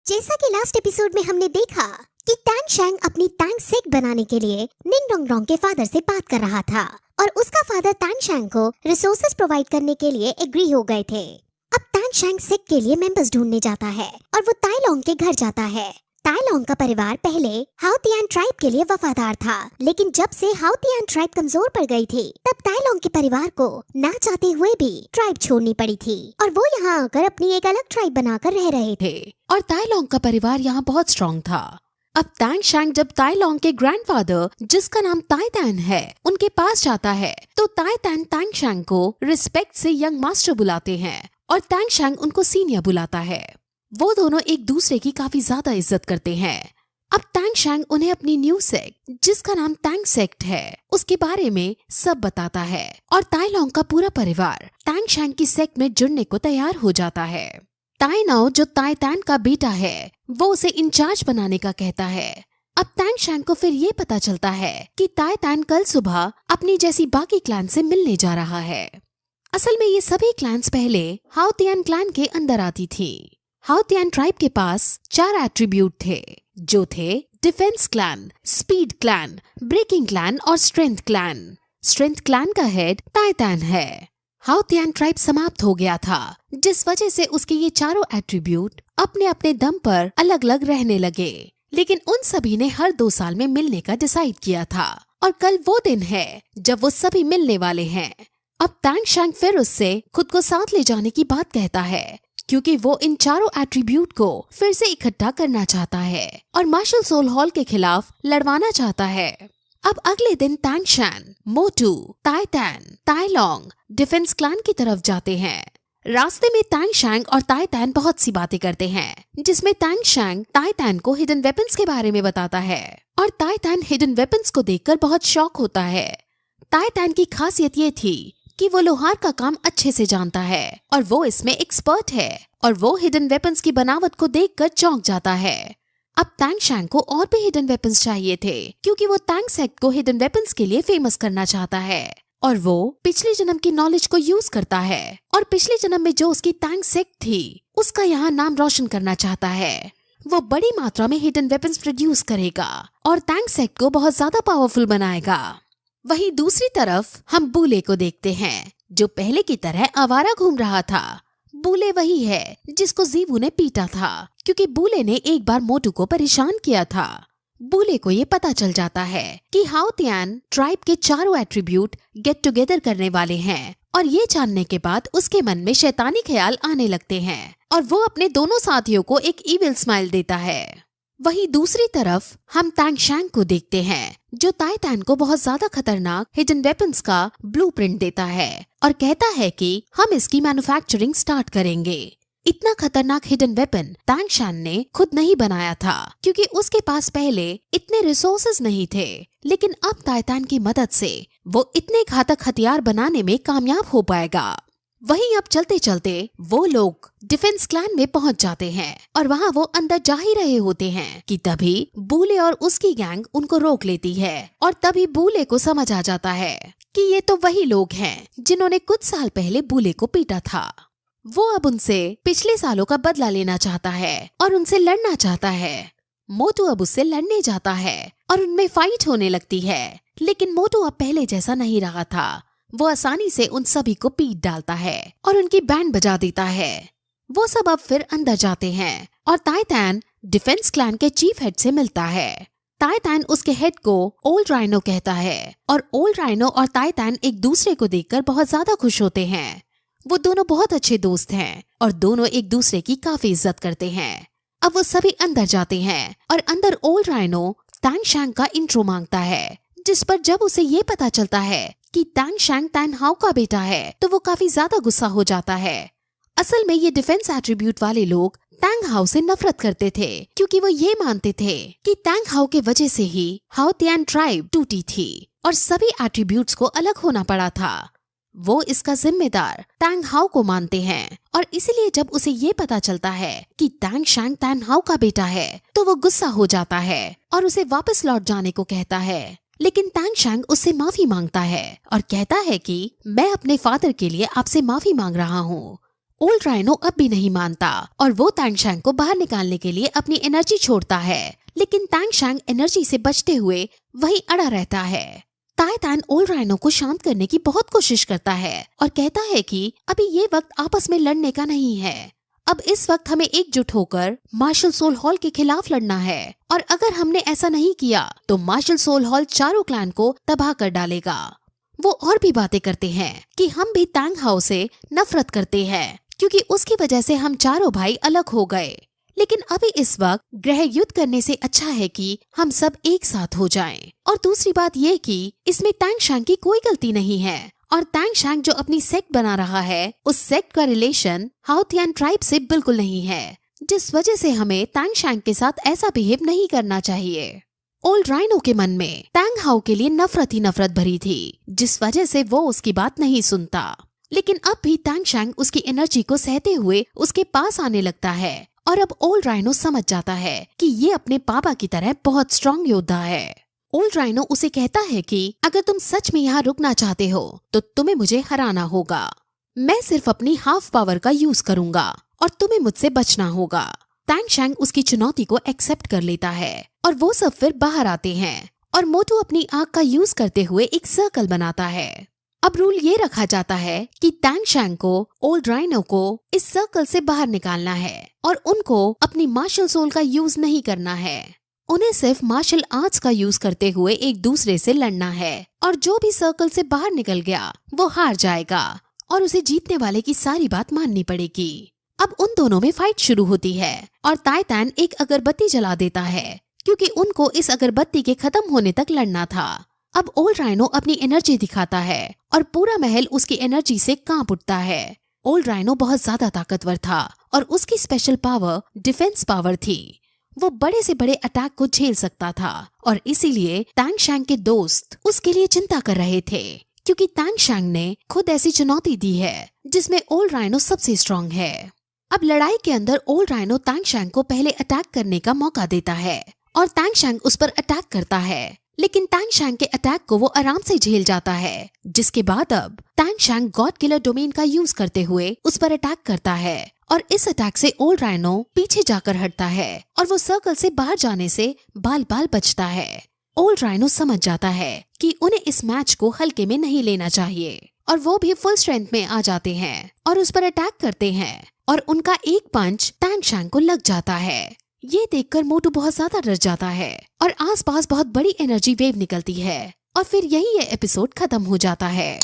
जैसा कि last episode में हमने देखा कि टैंग शैंग अपनी टैंग सेक्ट बनाने के लिए निंग डोंग डोंग के फादर से बात कर रहा था और उसका फादर टैंग शैंग को रिसोर्सेज प्रोवाइड करने के लिए एग्री हो गए थे। अब टैंग शैंग सेक्ट के लिए मेंबर्स ढूंढने जाता है और वो ताई लॉन्ग के घर जाता है। ताई लॉन्ग का परिवार पहले हाओतियान ट्राइब के लिए वफादार था, लेकिन जब से हाओतियान ट्राइब कमजोर पड़ गई थी तब ताई लॉन्ग के परिवार को ना चाहते हुए भी ट्राइब छोड़नी पड़ी थी और वो यहाँ आकर अपनी एक अलग ट्राइब बनाकर रह रहे थे और ताई लॉन्ग का परिवार यहाँ बहुत स्ट्रॉन्ग था। अब टैंग शैंग जब ताई लॉन्ग के ग्रैंडफादर जिसका नाम ताई तैन है उनके पास जाता है तो ताई तैन टैंग शैंग को रिस्पेक्ट से यंग मास्टर बुलाते हैं और टैंग शैंग उनको सीनियर बुलाता है। वो दोनों एक दूसरे की काफी ज्यादा इज्जत करते हैं। अब टैंग शैंग उन्हें अपनी न्यू सेक्ट जिसका नाम टैंग सेक्ट है उसके बारे में सब बताता है और ताई लॉन्ग का पूरा परिवार टैंग शैंग की सेक्ट में जुड़ने को तैयार हो जाता है। ताई नाओ जो ताई तैन का बेटा है वो उसे इंचार्ज बनाने का कहता है। अब टैंग शैंग को फिर ये पता चलता है कि ताई तैन कल सुबह अपनी जैसी बाकी क्लैन से मिलने जा रहा है। असल में ये सभी क्लैन्स पहले हाओतियान क्लैन के अंदर आती थी। हाओतियान ट्राइब के पास 4 एट्रीब्यूट थे जो थे defence clan, speed clan, breaking clan और स्ट्रेंथ क्लैन। स्ट्रेंथ क्लैन का हेड ताई तैन है। हाओतियान ट्राइब समाप्त हो गया था जिस वजह से उसके ये चारों एट्रीब्यूट अपने अपने दम पर अलग अलग रहने लगे, लेकिन उन सभी ने हर 2 साल में मिलने का डिसाइड किया था और कल वो दिन है जब वो सभी मिलने वाले हैं। अब टैंग शैंग फिर उससे खुद को साथ ले जाने की बात कहता है क्योंकि वो इन चारों एट्रीब्यूट को फिर से इकट्ठा करना चाहता है और मार्शल सोल हॉल के खिलाफ लड़वाना चाहता है। अब अगले दिन टैंग शैंग, मोटू, ताई तैन, ताई लॉन्ग डिफेंस क्लैन की तरफ जाते हैं। रास्ते में टैंग शैंग और ताई तैन बहुत सी बातें करते हैं जिसमें टैंग शैंग ताई तैन को हिडन वेपन्स के बारे में बताता है और ताई तैन हिडन वेपन्स को देखकर बहुत शॉक होता है। ताई तैन की खासियत ये थी कि वो लोहार का काम अच्छे से जानता है और वो इसमें एक्सपर्ट है और वो हिडन वेपन्स की बनावट को देखकर चौंक जाता है। अब टैंग शैंग को और भी हिडन वेपन्स चाहिए थे क्योंकि वो टैंग सेक्ट को हिडन वेपन्स के लिए फेमस करना चाहता है और वो पिछले जन्म की नॉलेज को यूज करता है और पिछले जन्म में जो उसकी टैंग सेक्ट थी उसका यहाँ नाम रोशन करना चाहता है। वो बड़ी मात्रा में हिडन वेपन्स प्रोड्यूस करेगा और टैंग सेक्ट को बहुत ज्यादा पावरफुल बनाएगा। वहीं दूसरी तरफ हम बूले को देखते हैं जो पहले की तरह आवारा घूम रहा था। बूले वही है जिसको जीवू ने पीटा था क्योंकि बूले ने एक बार मोटू को परेशान किया था। बूले को ये पता चल जाता है कि हाओतियान ट्राइब के चारों एट्रीब्यूट गेट टुगेदर करने वाले हैं और ये जानने के बाद उसके मन में शैतानी ख्याल आने लगते हैं और वो अपने दोनों साथियों को एक इविल स्माइल देता है। वहीं दूसरी तरफ हम टैंग शैंग को देखते हैं जो ताई तैन को बहुत ज्यादा खतरनाक हिडन वेपन्स का ब्लूप्रिंट देता है और कहता है कि हम इसकी मैन्युफैक्चरिंग स्टार्ट करेंगे। इतना खतरनाक हिडन वेपन टैंग शैंग ने खुद नहीं बनाया था क्योंकि उसके पास पहले इतने रिसोर्सेज नहीं थे, लेकिन अब ताई तैन की मदद से वो इतने घातक हथियार बनाने में कामयाब हो पाएगा। वहीं अब चलते चलते वो लोग डिफेंस क्लैन में पहुंच जाते हैं और वहां वो अंदर जा ही रहे होते हैं कि तभी बूले और उसकी गैंग उनको रोक लेती है और तभी बूले को समझ आ जाता है कि ये तो वही लोग हैं जिन्होंने कुछ साल पहले बूले को पीटा था। वो अब उनसे पिछले सालों का बदला लेना चाहता है और उनसे लड़ना चाहता है। मोटू अब उससे लड़ने जाता है और उनमें फाइट होने लगती है, लेकिन मोटू अब पहले जैसा नहीं रहा था। वो आसानी से उन सभी को पीट डालता है और उनकी बैंड बजा देता है। वो सब अब फिर अंदर जाते हैं और ताई तैन डिफेंस क्लैन के चीफ हेड से मिलता है। ताई तैन उसके हेड को ओल्ड राइनो कहता है और ओल्ड राइनो और ताई तैन एक दूसरे को देखकर बहुत ज्यादा खुश होते हैं। वो दोनों बहुत अच्छे दोस्त हैं और दोनों एक दूसरे की काफी इज्जत करते हैं। अब वो सभी अंदर जाते हैं और अंदर ओल्ड राइनो टैंग शैंग का इंट्रो मांगता है, जिस पर जब उसे ये पता चलता है कि टैंग शैंग टैन हाओ का बेटा है तो वो काफी ज्यादा गुस्सा हो जाता है। असल में ये डिफेंस एट्रीब्यूट वाले लोग टैंग हाओ से नफरत करते थे क्योंकि वो ये मानते थे कि टैंग हाओ के वजह से ही हाओतियान ट्राइब टूटी थी और सभी एट्रीब्यूट्स को अलग होना पड़ा था। वो इसका जिम्मेदार टैंग हाओ को मानते हैं और इसीलिए जब उसे ये पता चलता है कि टैंग शैंग टैन हाओ का बेटा है तो वो गुस्सा हो जाता है और उसे वापस लौट जाने को कहता है। लेकिन टैंग शैंग उससे माफी मांगता है और कहता है कि मैं अपने फादर के लिए आपसे माफी मांग रहा हूँ ओल्ड राइनो अब भी नहीं मानता और वो तांगशैंग को बाहर निकालने के लिए अपनी एनर्जी छोड़ता है, लेकिन तांगशैंग एनर्जी से बचते हुए वहीं अड़ा रहता है। ताइतान ओल्ड राइनो को शांत करने की बहुत कोशिश करता है और कहता है कि अभी ये वक्त आपस में लड़ने का नहीं है। अब इस वक्त हमें एकजुट होकर मार्शल सोल हॉल के खिलाफ लड़ना है, और अगर हमने ऐसा नहीं किया तो मार्शल सोल हॉल चारों क्लैन को तबाह कर डालेगा। वो और भी बातें करते हैं कि हम भी तांग हाओ से नफरत करते हैं क्योंकि उसकी वजह से हम चारों भाई अलग हो गए, लेकिन अभी इस वक्त ग्रह युद्ध करने से अच्छा है कि हम सब एक साथ हो जाएं। और दूसरी बात ये कि इसमें तांगशैंग की कोई गलती नहीं है, और तांगशैंग जो अपनी सेक्ट बना रहा है उस सेक्ट का रिलेशन हाओथियान ट्राइब से बिल्कुल नहीं है, जिस वजह से हमें तांगशैंग के साथ ऐसा बिहेव नहीं करना चाहिए। ओल्ड राइनो के मन में तांग हाओ के लिए नफरत ही नफरत भरी थी, जिस वजह से वो उसकी बात नहीं सुनता। लेकिन अब भी तांगशैंग उसकी एनर्जी को सहते हुए उसके पास आने लगता है, और अब ओल्ड राइनो समझ जाता है कि ये अपने पापा की तरह बहुत स्ट्रॉन्ग योद्धा है। ओल्ड राइनो उसे कहता है कि अगर तुम सच में यहाँ रुकना चाहते हो तो तुम्हें मुझे हराना होगा। मैं सिर्फ अपनी हाफ पावर का यूज करूंगा और तुम्हें मुझसे बचना होगा। तांगशैंग उसकी चुनौती को एक्सेप्ट कर लेता है और वो सब फिर बाहर आते हैं, और मोटू अपनी आग का यूज करते हुए एक सर्कल बनाता है। अब रूल ये रखा जाता है कि तांगशैंग को ओल्ड राइनो को इस सर्कल से बाहर निकालना है और उनको अपनी मार्शल सोल का यूज नहीं करना है। उन्हें सिर्फ मार्शल आर्ट्स का यूज करते हुए एक दूसरे से लड़ना है, और जो भी सर्कल से बाहर निकल गया वो हार जाएगा और उसे जीतने वाले की सारी बात माननी पड़ेगी। अब उन दोनों में फाइट शुरू होती है और ताइतान एक अगरबत्ती जला देता है क्योंकि उनको इस अगरबत्ती के खत्म होने तक लड़ना था। अब ओल्ड राइनो अपनी एनर्जी दिखाता है और पूरा महल उसकी एनर्जी से कांप उठता है। ओल्ड राइनो बहुत ज्यादा ताकतवर था और उसकी स्पेशल पावर डिफेंस पावर थी। वो बड़े से बड़े अटैक को झेल सकता था, और इसीलिए तांगशैंग के दोस्त उसके लिए चिंता कर रहे थे क्योंकि तांगशैंग ने खुद ऐसी चुनौती दी है जिसमें ओल्ड राइनो सबसे स्ट्रॉन्ग है। अब लड़ाई के अंदर ओल्ड राइनो तांगशैंग को पहले अटैक करने का मौका देता है और तांगशैंग उस पर अटैक करता है, लेकिन तांगशैंग के अटैक को वो आराम से झेल जाता है। जिसके बाद अब तांगशैंग गॉड किलर डोमेन का यूज करते हुए उस पर अटैक करता है, और इस अटैक से ओल्ड राइनो पीछे जाकर हटता है और वो सर्कल से बाहर जाने से बाल बाल बचता है। ओल्ड राइनो समझ जाता है कि उन्हें इस मैच को हल्के में नहीं लेना चाहिए, और वो भी फुल स्ट्रेंथ में आ जाते हैं और उस पर अटैक करते हैं, और उनका एक पंच तांगशैंग को लग जाता है। ये देखकर मोटू बहुत ज्यादा डर जाता है और आसपास बहुत बड़ी एनर्जी वेव निकलती है, और फिर यही ये एपिसोड खत्म हो जाता है।